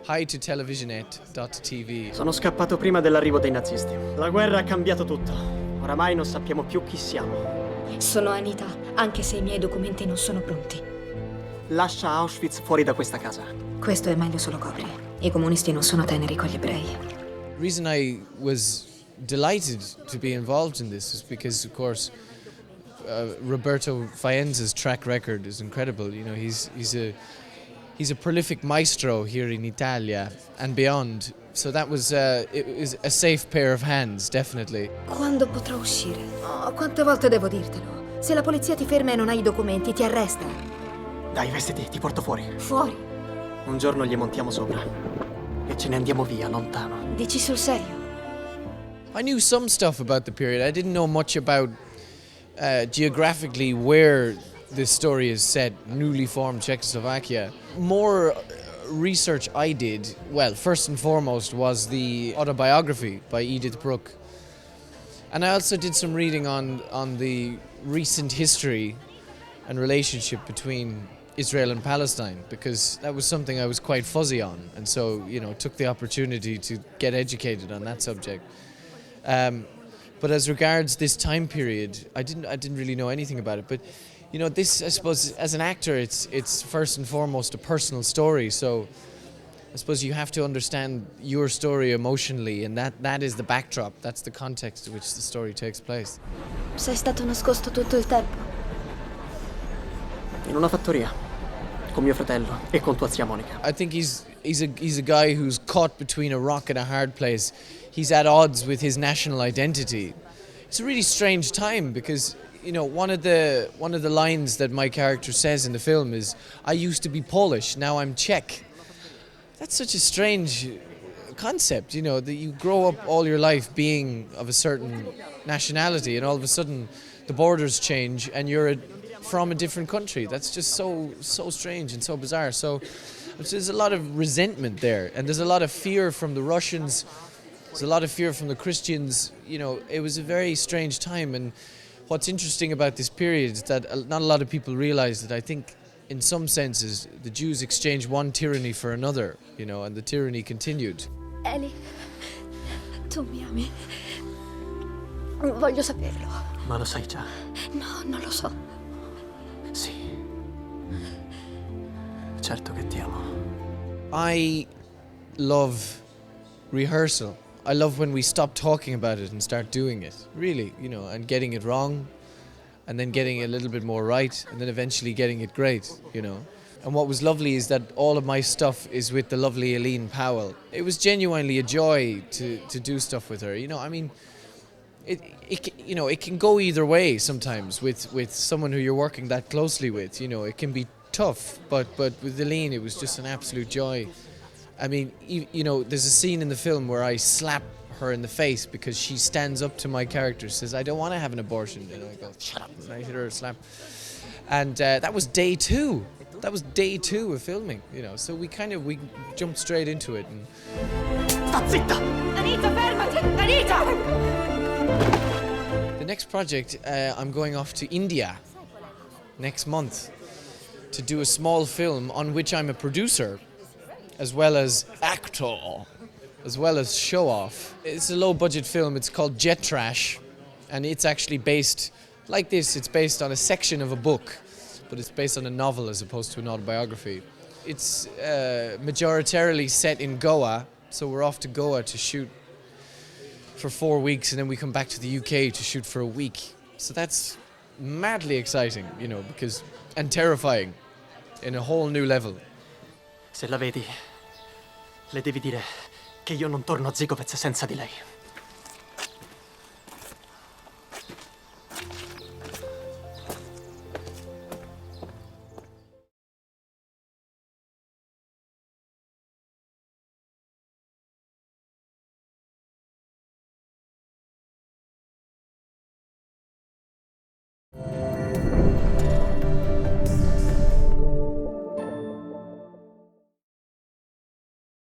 Hi to televisionet.tv. Sono scappato prima dell'arrivo dei nazisti. La guerra ha cambiato tutto. Oramai non sappiamo più chi siamo. Sono Anita, anche se i miei documenti non sono pronti. Lascia Auschwitz fuori da questa casa. Questo è meglio se lo copri. I comunisti non sono teneri con gli ebrei. The reason I was delighted to be involved in this is because, of course, Roberto Faenza's track record is incredible. You know, he's a prolific maestro here in Italia and beyond. So that was it was a safe pair of hands, definitely. Quando potrò uscire? Oh, quante volte devo dirtelo? Se la polizia ti ferma e non hai i documenti, ti arresta. Dai, vestiti, ti porto fuori. Fuori. Un giorno gli montiamo sopra e ce ne andiamo via, lontano. Dici sul serio? I knew some stuff about the period. I didn't know much about geographically where this story is set, newly formed Czechoslovakia. More research I did, well, first and foremost, was the autobiography by Edith Bruck. And I also did some reading on the recent history and relationship between Israel and Palestine, because that was something I was quite fuzzy on, and so, you know, took the opportunity to get educated on that subject. But as regards this time period, I didn't really know anything about it. But you know, this, I suppose, as an actor, it's first and foremost a personal story. So I suppose you have to understand your story emotionally, and that is the backdrop. That's the context in which the story takes place. Sei stato nascosto tutto il tempo. In una fattoria, con mio fratello e con tua zia Monica. I think he's a guy who's caught between a rock and a hard place. He's at odds with his national identity. It's a really strange time because, you know, one of the lines that my character says in the film is, "I used to be Polish, now I'm Czech." That's such a strange concept, you know, that you grow up all your life being of a certain nationality and all of a sudden the borders change and you're from a different country. That's just so strange and so bizarre. So there's a lot of resentment there, and there's a lot of fear from the Russians. There's a lot of fear from the Christians. You know, it was a very strange time, and what's interesting about this period is that not a lot of people realize that I think in some senses the Jews exchanged one tyranny for another, you know, and the tyranny continued. Eli, tu mi ami? Voglio saperlo. Ma lo sai già? No, non lo so. Sì. Certo che ti amo. I love rehearsal. I love when we stop talking about it and start doing it, really, you know, and getting it wrong, and then getting it a little bit more right, and then eventually getting it great, you know. And what was lovely is that all of my stuff is with the lovely Eileen Powell. It was genuinely a joy to do stuff with her, you know. I mean, it can go either way sometimes with someone who you're working that closely with, you know. It can be tough, but with Eileen it was just an absolute joy. I mean, you know, there's a scene in the film where I slap her in the face because she stands up to my character, says, "I don't want to have an abortion." And I go, "Shut up," and I hit her a slap. And that was day two. That was day two of filming, you know. So we jumped straight into it. And Sta zitta! Anita, fermati! Anita! the next project, I'm going off to India next month to do a small film on which I'm a producer, as well as actor, as well as show off. It's a low budget film, it's called Jet Trash, and it's actually based, like this, it's based on a section of a book, but it's based on a novel as opposed to an autobiography. It's majoritarily set in Goa, so we're off to Goa to shoot for 4 weeks, and then we come back to the UK to shoot for a week. So that's madly exciting, you know, and terrifying in a whole new level. Se la vedi, le devi dire che io non torno a Zigovec senza di lei.